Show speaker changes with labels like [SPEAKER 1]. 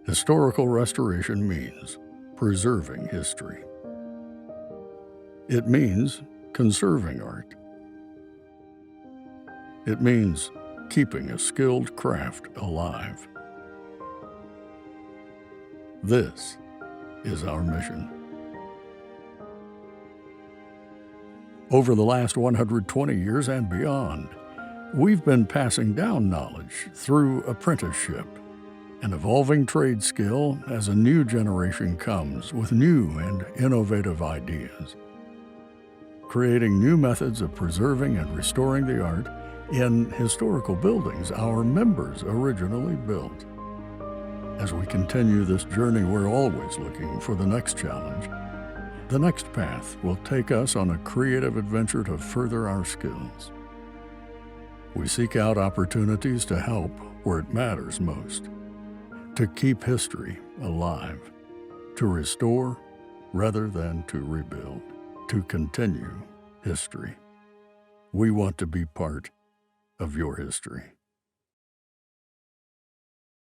[SPEAKER 1] Historical restoration means preserving history. It means conserving art. It means keeping a skilled craft alive. This is our mission. Over the last 120 years and beyond, we've been passing down knowledge through apprenticeship, an evolving trade skill as a new generation comes with new and innovative ideas, creating new methods of preserving and restoring the art in historical buildings our members originally built. As we continue this journey, we're always looking for the next challenge. The next path will take us on a creative adventure to further our skills. We seek out opportunities to help where it matters most, to keep history alive, to restore rather than to rebuild, to continue history. We want to be part of your history.